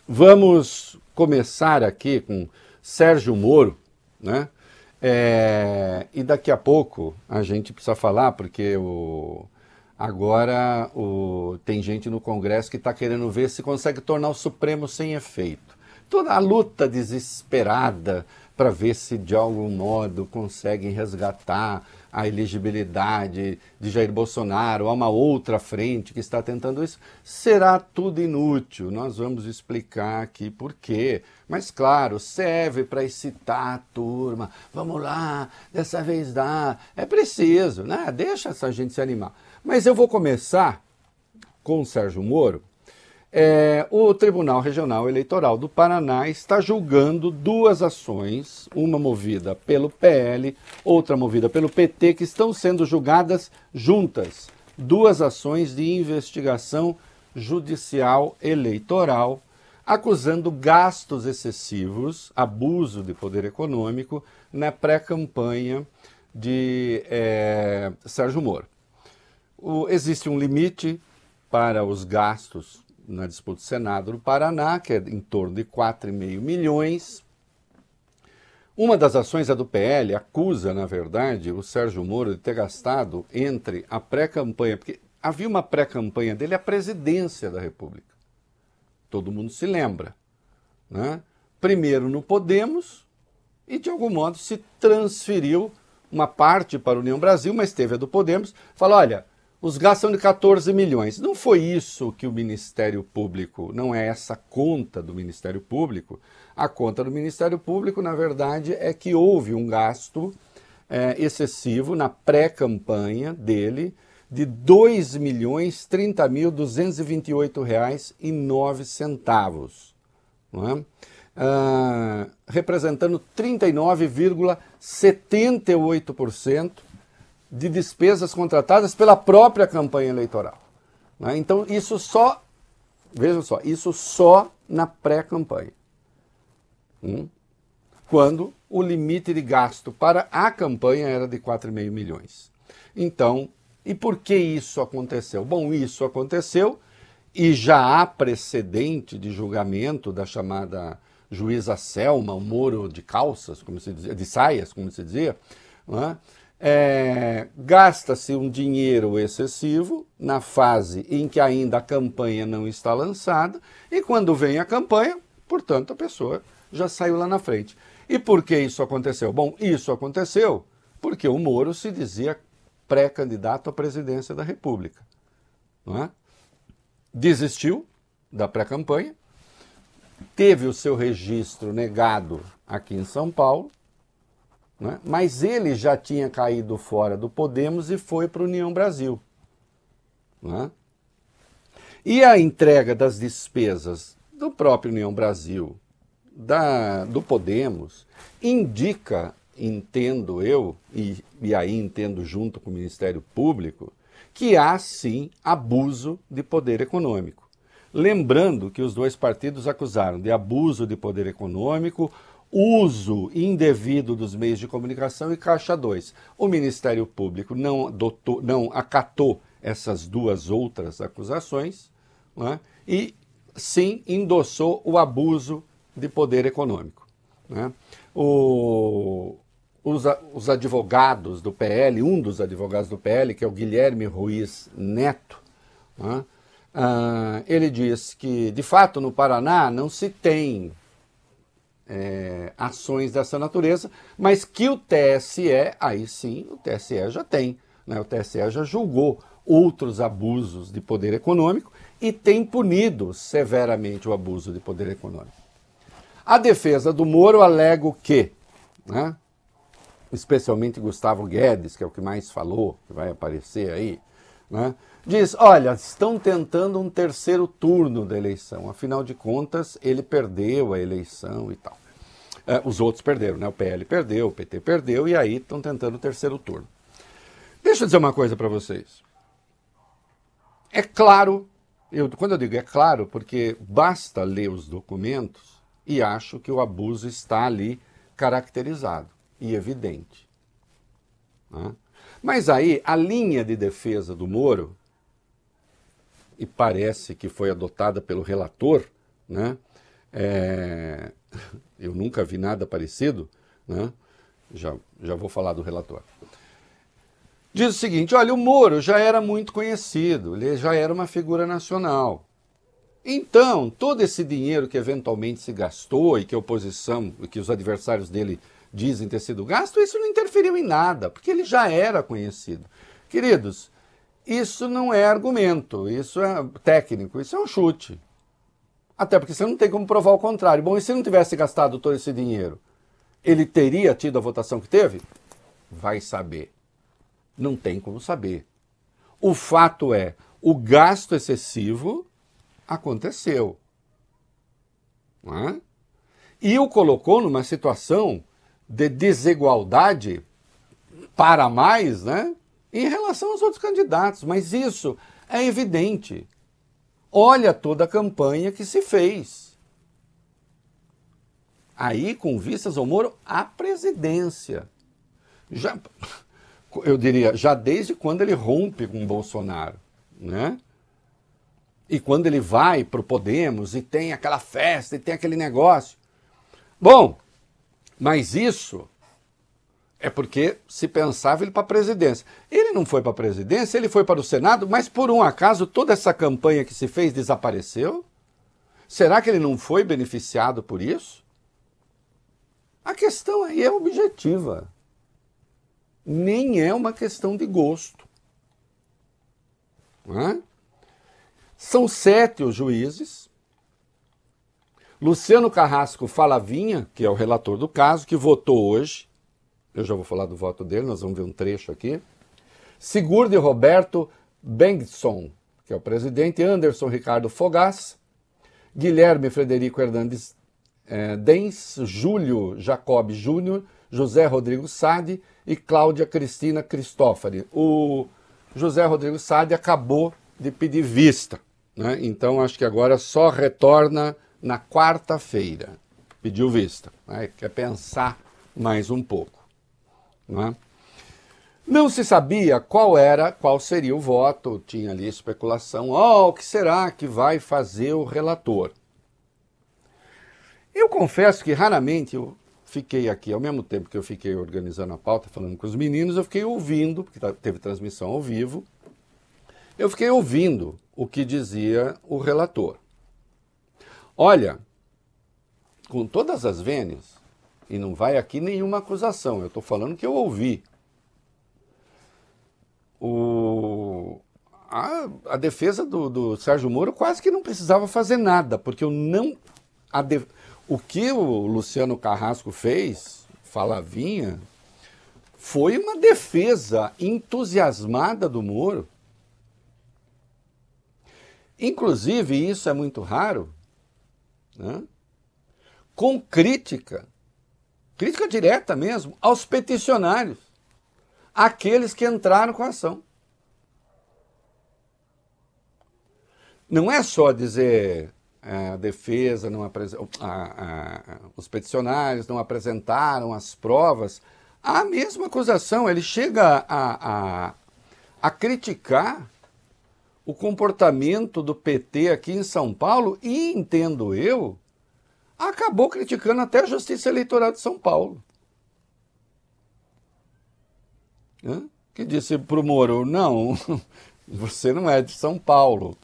Vamos começar aqui com Sérgio Moro, né? E daqui a pouco a gente precisa falar, porque agora tem gente no Congresso que está querendo ver se consegue tornar o Supremo sem efeito. Toda a luta desesperada para ver se de algum modo conseguem resgatar a elegibilidade de Jair Bolsonaro a uma outra frente que está tentando isso, será tudo inútil. Nós vamos explicar aqui por quê. Mas, claro, serve para excitar a turma. Vamos lá, dessa vez dá. É preciso, né? Deixa essa gente se animar. Mas eu vou começar com o Sérgio Moro. O Tribunal Regional Eleitoral do Paraná está julgando duas ações, uma movida pelo PL, outra movida pelo PT, que estão sendo julgadas juntas. Duas ações de investigação judicial eleitoral, acusando gastos excessivos, abuso de poder econômico, na pré-campanha de Sérgio Moro. Existe um limite para os gastos na disputa do Senado do Paraná, que é em torno de 4,5 milhões. Uma das ações, a do PL, acusa, na verdade, o Sérgio Moro de ter gastado entre a pré-campanha, porque havia uma pré-campanha dele à presidência da República. Todo mundo se lembra, né? Primeiro no Podemos e, de algum modo, se transferiu uma parte para a União Brasil, mas teve a do Podemos. Falou, olha, os gastos são de 14 milhões. Não foi isso que o Ministério Público, não é essa conta do Ministério Público. A conta do Ministério Público, na verdade, é que houve um gasto excessivo na pré-campanha dele de R$ 2.030.228,09, não é? Representando 39,78% de despesas contratadas pela própria campanha eleitoral. Né? Então, isso só, vejam só, isso só na pré-campanha. Quando o limite de gasto para a campanha era de 4,5 milhões. Então, e por que isso aconteceu? Bom, isso aconteceu e já há precedente de julgamento da chamada juíza Selma, o Moro de calças, como se dizia, de saias, como se dizia, né? Gasta-se um dinheiro excessivo na fase em que ainda a campanha não está lançada e quando vem a campanha, portanto, a pessoa já saiu lá na frente. E por que isso aconteceu? Bom, isso aconteceu porque o Moro se dizia pré-candidato à presidência da República. Não é? Desistiu da pré-campanha, teve o seu registro negado aqui em São Paulo, né? Mas ele já tinha caído fora do Podemos e foi para a União Brasil. Né? E a entrega das despesas do próprio União Brasil, do Podemos, indica, entendo eu, e aí entendo junto com o Ministério Público, que há sim abuso de poder econômico. Lembrando que os dois partidos acusaram de abuso de poder econômico, uso indevido dos meios de comunicação e Caixa 2. O Ministério Público não acatou essas duas outras acusações, né, e sim endossou o abuso de poder econômico. Né. Os advogados do PL, um dos advogados do PL, que é o Guilherme Ruiz Neto, né, ele diz que, de fato, no Paraná não se tem ações dessa natureza, mas que o TSE, aí sim, o TSE já tem, né? O TSE já julgou outros abusos de poder econômico e tem punido severamente o abuso de poder econômico. A defesa do Moro alega o quê? Né? Especialmente Gustavo Guedes, que é o que mais falou, que vai aparecer aí, né? Diz, olha, estão tentando um terceiro turno da eleição, afinal de contas ele perdeu a eleição e tal. Os outros perderam, né? O PL perdeu, o PT perdeu e aí estão tentando o terceiro turno. Deixa eu dizer uma coisa para vocês. É claro, quando eu digo é claro, porque basta ler os documentos e acho que o abuso está ali caracterizado e evidente. Né? Mas aí a linha de defesa do Moro, e parece que foi adotada pelo relator, né, Eu nunca vi nada parecido, né? Já vou falar do relator. Diz o seguinte, olha, o Moro já era muito conhecido, ele já era uma figura nacional. Então, todo esse dinheiro que eventualmente se gastou e que a oposição, que os adversários dele dizem ter sido gasto, isso não interferiu em nada, porque ele já era conhecido. Queridos, isso não é argumento, isso é técnico, isso é um chute. Até porque você não tem como provar o contrário. Bom, e se não tivesse gastado todo esse dinheiro, ele teria tido a votação que teve? Vai saber. Não tem como saber. O fato é, o gasto excessivo aconteceu. Não é? E o colocou numa situação de desigualdade para mais, né, em relação aos outros candidatos. Mas isso é evidente. Olha toda a campanha que se fez. Aí, com vistas ao Moro, à presidência. Eu diria, já desde quando ele rompe com o Bolsonaro, né? E quando ele vai para o Podemos e tem aquela festa e tem aquele negócio. Bom, mas isso é porque se pensava ele para a presidência. Ele não foi para a presidência, ele foi para o Senado, mas por um acaso toda essa campanha que se fez desapareceu? Será que ele não foi beneficiado por isso? A questão aí é objetiva. Nem é uma questão de gosto. Não é? São 7 os juízes. Luciano Carrasco Falavinha, que é o relator do caso, que votou hoje. Eu já vou falar do voto dele, nós vamos ver um trecho aqui. Sigurd Roberto Bengtsson, que é o presidente. Anderson Ricardo Fogás. Guilherme Frederico Hernandes Dens. Júlio Jacob Júnior. José Rodrigo Sade e Cláudia Cristina Cristófari. O José Rodrigo Sade acabou de pedir vista, né? Então acho que agora só retorna na quarta-feira. Pediu vista, né? Quer pensar mais um pouco, né? Não se sabia qual seria o voto, tinha ali especulação, o que será que vai fazer o relator? Eu confesso que raramente eu fiquei aqui, ao mesmo tempo que eu fiquei organizando a pauta, falando com os meninos, eu fiquei ouvindo, porque teve transmissão ao vivo, eu fiquei ouvindo o que dizia o relator. Olha, com todas as vênias, e não vai aqui nenhuma acusação, eu estou falando que eu ouvi, a defesa do Sérgio Moro quase que não precisava fazer nada, porque o que o Luciano Carrasco fez, Falavinha, foi uma defesa entusiasmada do Moro. Inclusive, isso é muito raro, né? Com crítica direta mesmo, aos peticionários, aqueles que entraram com a ação. Não é só dizer a defesa não os peticionários não apresentaram as provas, a mesma acusação, ele chega a criticar o comportamento do PT aqui em São Paulo e, entendo eu, acabou criticando até a Justiça Eleitoral de São Paulo. Que disse para o Moro, não, você não é de São Paulo.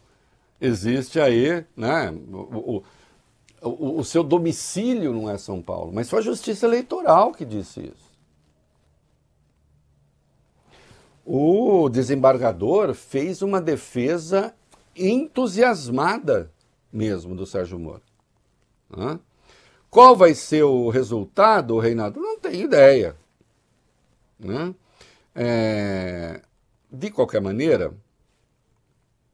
Existe aí, né, o seu domicílio não é São Paulo, mas foi a Justiça Eleitoral que disse isso. O desembargador fez uma defesa entusiasmada mesmo do Sérgio Moro. Qual vai ser o resultado, Reinaldo? Não tenho ideia. De qualquer maneira,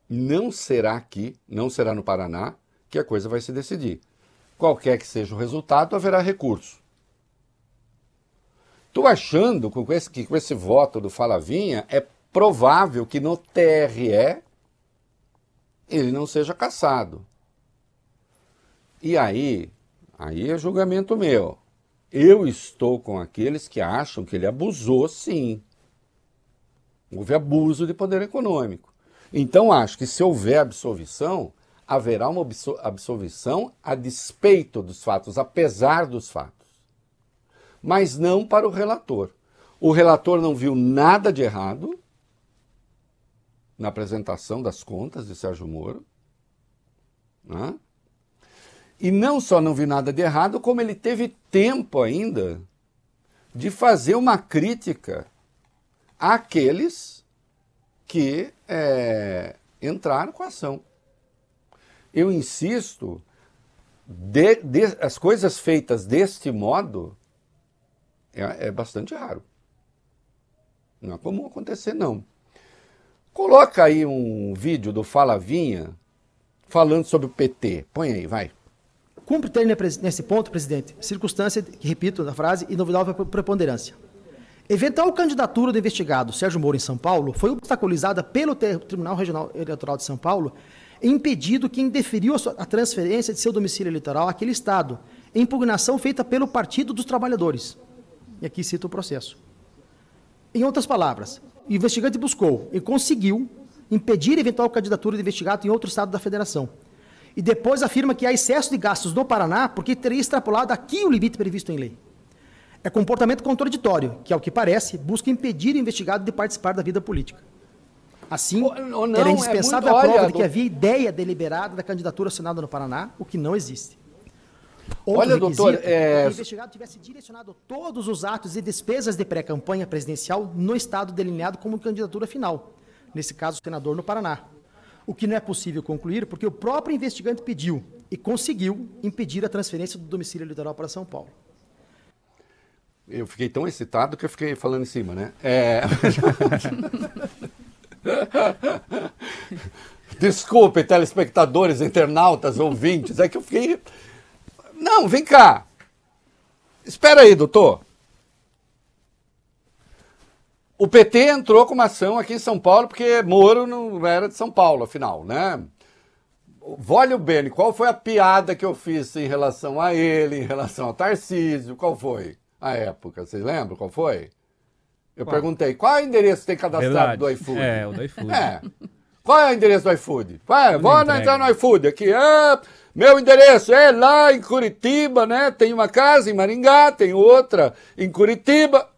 não será aqui, não será no Paraná, que a coisa vai se decidir. Qualquer que seja o resultado, haverá recurso. Estou achando que com esse voto do Falavinha é provável que no TRE ele não seja cassado. E aí é julgamento meu. Eu estou com aqueles que acham que ele abusou, sim. Houve abuso de poder econômico. Então acho que se houver absolvição, haverá uma absolvição a despeito dos fatos, apesar dos fatos. Mas não para o relator. O relator não viu nada de errado na apresentação das contas de Sérgio Moro, né? E não só não viu nada de errado, como ele teve tempo ainda de fazer uma crítica àqueles que entraram com a ação. Eu insisto, as coisas feitas deste modo é bastante raro. Não é comum acontecer, não. Coloca aí um vídeo do Falavinha falando sobre o PT. Põe aí, vai. Cumpre ter nesse ponto, presidente, circunstância, que repito na frase, inovidável preponderância. Eventual candidatura do investigado Sérgio Moro em São Paulo foi obstaculizada pelo Tribunal Regional Eleitoral de São Paulo, impedido quem deferiu a transferência de seu domicílio eleitoral àquele estado, em impugnação feita pelo Partido dos Trabalhadores. E aqui cito o processo. Em outras palavras, o investigante buscou e conseguiu impedir eventual candidatura do investigado em outro estado da federação. E depois afirma que há excesso de gastos no Paraná porque teria extrapolado aqui o limite previsto em lei. É comportamento contraditório, que, ao que parece, busca impedir o investigado de participar da vida política. Assim, era indispensável a prova de que havia ideia deliberada da candidatura ao Senado no Paraná, o que não existe. Olha, doutor, que o investigado tivesse direcionado todos os atos e despesas de pré-campanha presidencial no estado delineado como candidatura final, nesse caso, o senador no Paraná. O que não é possível concluir porque o próprio investigante pediu e conseguiu impedir a transferência do domicílio eleitoral para São Paulo. Eu fiquei tão excitado que eu fiquei falando em cima, né? Desculpe, telespectadores, internautas, ouvintes, é que eu fiquei... Não, vem cá. Espera aí, doutor. O PT entrou com uma ação aqui em São Paulo porque Moro não era de São Paulo, afinal, né? Vólio Bene, qual foi a piada que eu fiz em relação a ele, em relação ao Tarcísio? Qual foi a época? Vocês lembram qual foi? Eu perguntei, qual é o endereço que tem cadastrado do iFood? É, o do iFood. Qual é o endereço do iFood? Vou entrar no iFood aqui. Meu endereço é lá em Curitiba, né? Tem uma casa em Maringá, tem outra em Curitiba.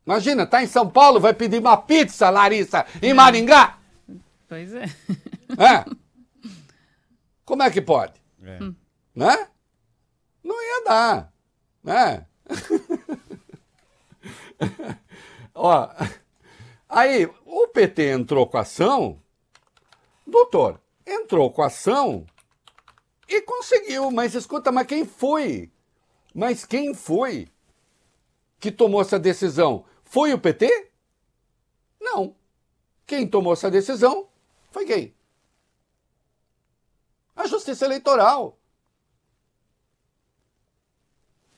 Imagina, tá em São Paulo, vai pedir uma pizza, Larissa, em Maringá. Pois é. Como é que pode? Né? Não ia dar, né? Ó, aí o PT entrou com a ação, doutor, entrou com a ação e conseguiu, mas escuta, mas quem foi? Mas quem foi que tomou essa decisão? Foi o PT? Não. Quem tomou essa decisão foi quem? A Justiça Eleitoral.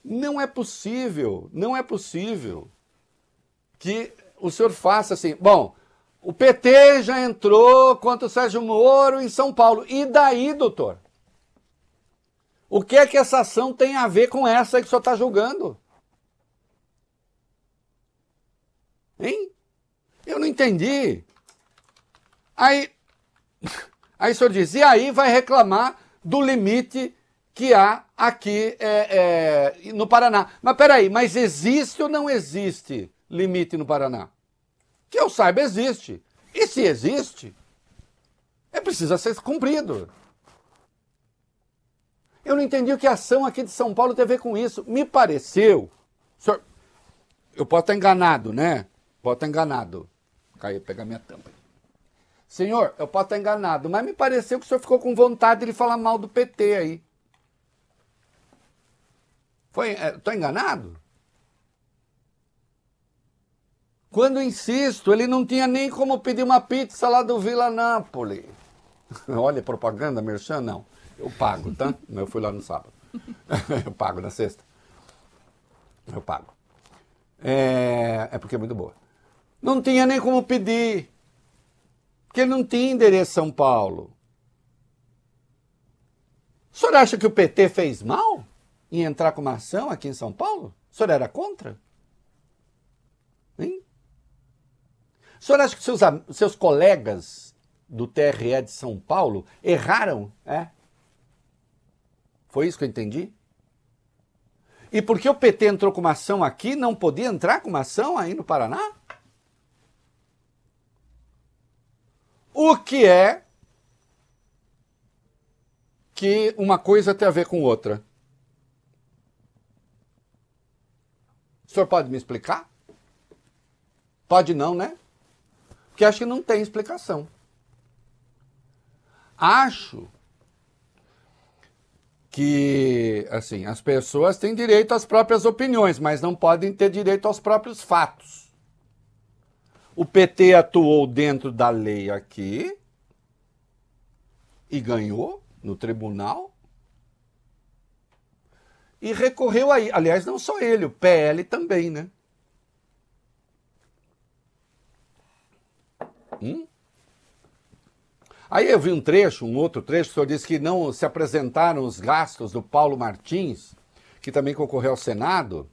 Não é possível que o senhor faça assim. Bom, o PT já entrou contra o Sérgio Moro em São Paulo. E daí, doutor? O que é que essa ação tem a ver com essa que o senhor está julgando? Hein? Eu não entendi. Aí o senhor diz, e aí vai reclamar do limite que há aqui no Paraná. Mas peraí, mas existe ou não existe limite no Paraná? Que eu saiba, existe. E se existe, precisa ser cumprido. Eu não entendi o que a ação aqui de São Paulo tem a ver com isso. Me pareceu... Senhor, eu posso estar enganado, né? Posso estar enganado. Caiu, pegar minha tampa. Senhor, eu posso estar enganado, mas me pareceu que o senhor ficou com vontade de falar mal do PT aí. Estou enganado? Quando insisto, ele não tinha nem como pedir uma pizza lá do Vila Nápoles. Olha, propaganda, merchan, não. Eu pago, tá? Eu fui lá no sábado. Eu pago na sexta. Eu pago. Porque é muito boa. Não tinha nem como pedir. Porque não tinha endereço em São Paulo. O senhor acha que o PT fez mal em entrar com uma ação aqui em São Paulo? O senhor era contra? Hein? O senhor acha que seus colegas do TRE de São Paulo erraram, Foi isso que eu entendi? E porque o PT entrou com uma ação aqui, não podia entrar com uma ação aí no Paraná? O que é que uma coisa tem a ver com outra? O senhor pode me explicar? Pode não, né? Porque acho que não tem explicação. Acho que, assim, as pessoas têm direito às próprias opiniões, mas não podem ter direito aos próprios fatos. O PT atuou dentro da lei aqui e ganhou no tribunal e recorreu aí. Aliás, não só ele, o PL também, né? Aí eu vi um outro trecho, o senhor disse que não se apresentaram os gastos do Paulo Martins, que também concorreu ao Senado,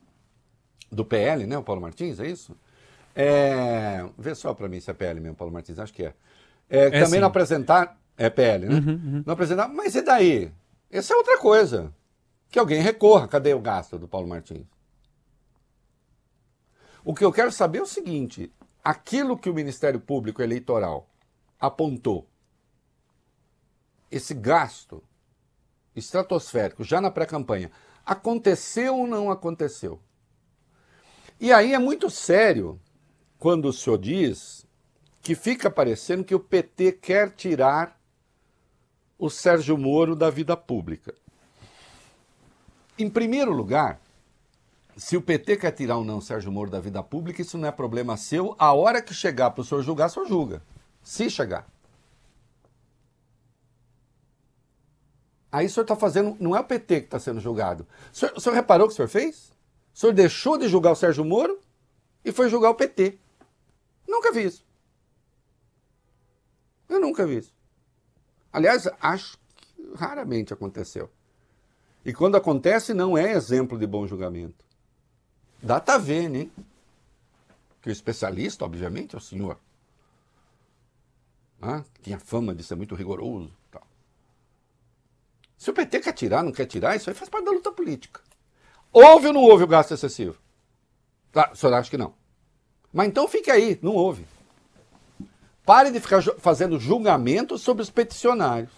do PL, né, o Paulo Martins, é isso? Vê só para mim se é PL mesmo, Paulo Martins, acho que é. Também sim. não apresentaram, é PL, né? Não apresentaram, mas e daí? Essa é outra coisa, que alguém recorra, cadê o gasto do Paulo Martins? O que eu quero saber é o seguinte, aquilo que o Ministério Público Eleitoral apontou, esse gasto estratosférico, já na pré-campanha, aconteceu ou não aconteceu? E aí é muito sério quando o senhor diz que fica parecendo que o PT quer tirar o Sérgio Moro da vida pública. Em primeiro lugar, se o PT quer tirar ou não o Sérgio Moro da vida pública, isso não é problema seu. A hora que chegar para o senhor julgar, o senhor julga. Se chegar. Aí o senhor está fazendo... Não é o PT que está sendo julgado. O senhor reparou o que o senhor fez? O senhor deixou de julgar o Sérgio Moro e foi julgar o PT. Nunca vi isso. Eu nunca vi isso. Aliás, acho que raramente aconteceu. E quando acontece, não é exemplo de bom julgamento. Dá ver, né? Que o especialista, obviamente, é o senhor. Tinha fama de ser muito rigoroso. Tal. Se o PT quer tirar, não quer tirar, isso aí faz parte da luta política. Houve ou não houve o gasto excessivo? O senhor acha que não? Mas então fique aí, não houve. Pare de ficar fazendo julgamentos sobre os peticionários,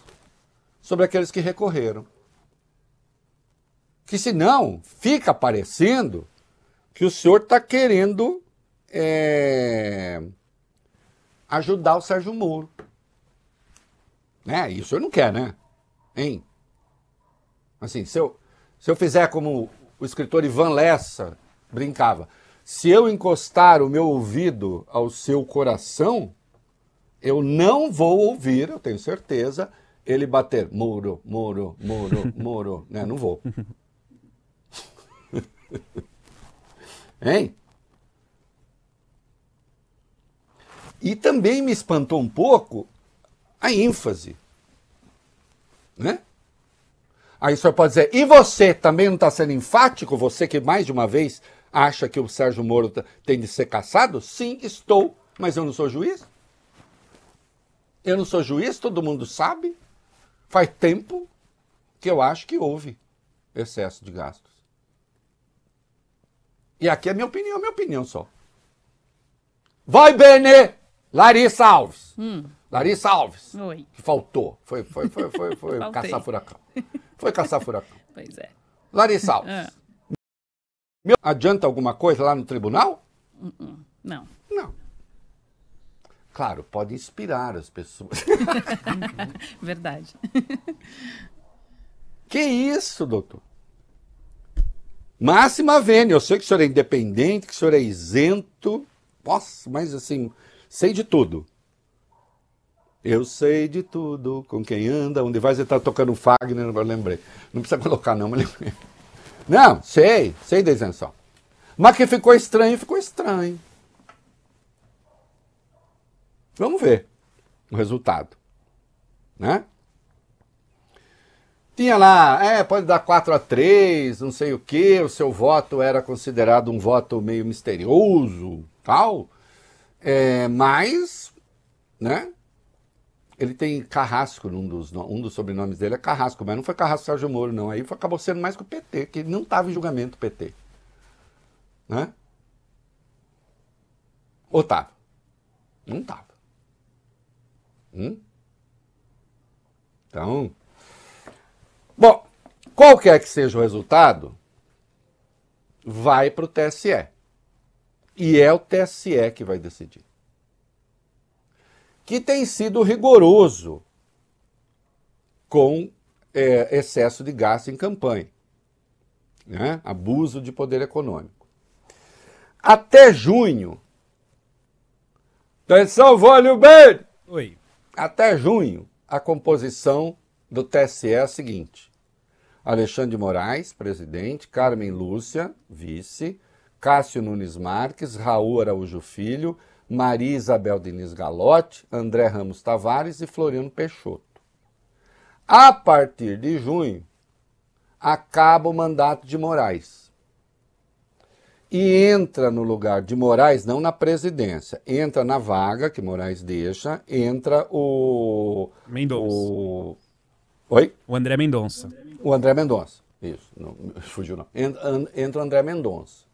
sobre aqueles que recorreram. Que senão fica parecendo que o senhor está querendo ajudar o Sérgio Moro. E o senhor não quer, né? Hein? Assim, se eu fizer como o escritor Ivan Lessa brincava, se eu encostar o meu ouvido ao seu coração, eu não vou ouvir, eu tenho certeza, ele bater Moro, Moro, Moro, Moro, né? Não vou. Hein? E também me espantou um pouco a ênfase, né? Aí o senhor pode dizer, e você também não está sendo enfático? Você que mais de uma vez acha que o Sérgio Moro tem de ser cassado? Sim, estou, mas eu não sou juiz. Eu não sou juiz, todo mundo sabe. Faz tempo que eu acho que houve excesso de gastos. E aqui é minha opinião só. Vai, Bene! Larissa Alves. Larissa Alves. Oi. Que faltou. Foi caçar furacão. Foi caçar furacão. Pois é. Larissa Alves. Adianta alguma coisa lá no tribunal? Não. Não. Claro, pode inspirar as pessoas. Verdade. Que isso, doutor? Máxima vênia, eu sei que o senhor é independente, que o senhor é isento. Nossa, mas assim, sei de tudo. Eu sei de tudo, com quem anda, onde vai, você está tocando um Fagner, eu lembrei. Não precisa colocar não, mas lembrei. Não, sei da isenção. Mas que ficou estranho, ficou estranho. Vamos ver o resultado, né? Tinha lá, pode dar 4-3, não sei o quê, o seu voto era considerado um voto meio misterioso, tal, mas, né, Ele tem Carrasco, um dos sobrenomes dele é Carrasco, mas não foi Carrasco Sérgio Moro, não. Aí acabou sendo mais que o PT, que não estava em julgamento o PT. Né? Ou estava? Não estava. Então, bom, qualquer que seja o resultado, vai para o TSE. E é o TSE que vai decidir. Que tem sido rigoroso com excesso de gasto em campanha, né? Abuso de poder econômico. Até junho, atenção, olho bem! Oi. Até junho, a composição do TSE é a seguinte: Alexandre de Moraes, presidente, Carmen Lúcia, vice, Cássio Nunes Marques, Raul Araújo Filho, Maria Isabel Diniz Galotti, André Ramos Tavares e Floriano Peixoto. A partir de junho, acaba o mandato de Moraes. E entra no lugar de Moraes, não na presidência, entra na vaga que Moraes deixa, entra o... Mendonça. Oi? O André Mendonça. O André Mendonça. Isso, não fugiu não. Entra o André Mendonça.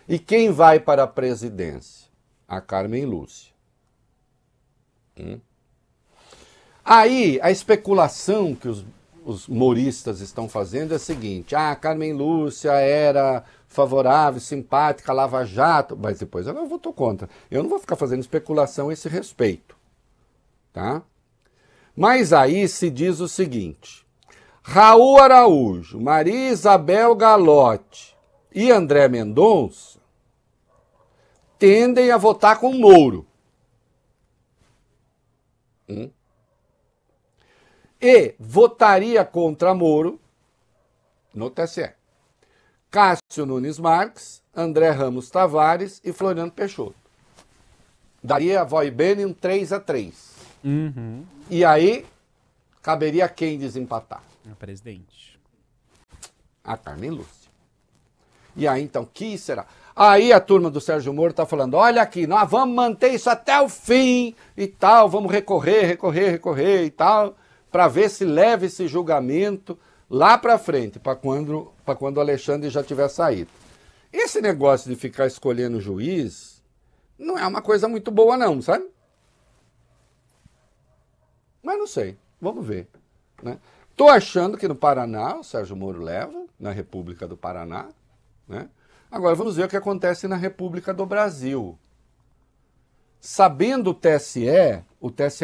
E quem vai para a presidência? A Carmen Lúcia. Aí, a especulação que os moristas estão fazendo é a seguinte: a Carmen Lúcia era favorável, simpática, lava-jato, mas depois ela votou contra. Eu não vou ficar fazendo especulação a esse respeito. Tá? Mas aí se diz o seguinte: Raul Araújo, Maria Isabel Galotti e André Mendonça tendem a votar com Moro. E votaria contra Moro no TSE Cássio Nunes Marques, André Ramos Tavares e Floriano Peixoto. Daria a vai bene um 3-3. E aí, caberia a quem desempatar? A presidente. A Carmen Lúcia. E aí, então, que será? Aí a turma do Sérgio Moro está falando: olha aqui, nós vamos manter isso até o fim e tal, vamos recorrer e tal, para ver se leva esse julgamento lá para frente, para quando o Alexandre já tiver saído. Esse negócio de ficar escolhendo juiz não é uma coisa muito boa não, sabe? Mas não sei, vamos ver. Né? Tô achando que no Paraná o Sérgio Moro leva, na República do Paraná, né? Agora vamos ver o que acontece na República do Brasil. Sabendo o TSE é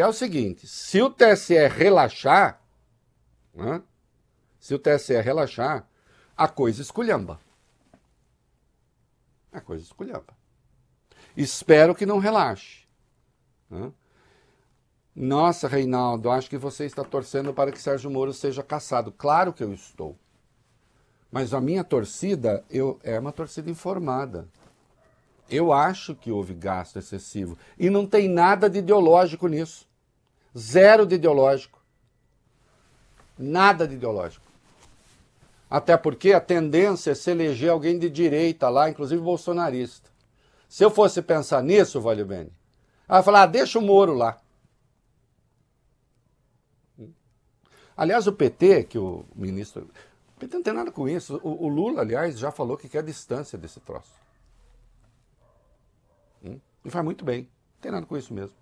o seguinte: se o TSE relaxar, né? Se o TSE relaxar, a coisa esculhamba. A coisa esculhamba. Espero que não relaxe. Né? Nossa, Reinaldo, acho que você está torcendo para que Sérgio Moro seja cassado. Claro que eu estou. Mas a minha torcida é uma torcida informada. Eu acho que houve gasto excessivo. E não tem nada de ideológico nisso. Zero de ideológico. Nada de ideológico. Até porque a tendência é se eleger alguém de direita lá, inclusive bolsonarista. Se eu fosse pensar nisso, Valeu Bene, eu ia falar: deixa o Moro lá. Aliás, o PT, que o ministro... O PT não tem nada com isso. O Lula, aliás, já falou que quer distância desse troço. E faz muito bem. Não tem nada com isso mesmo.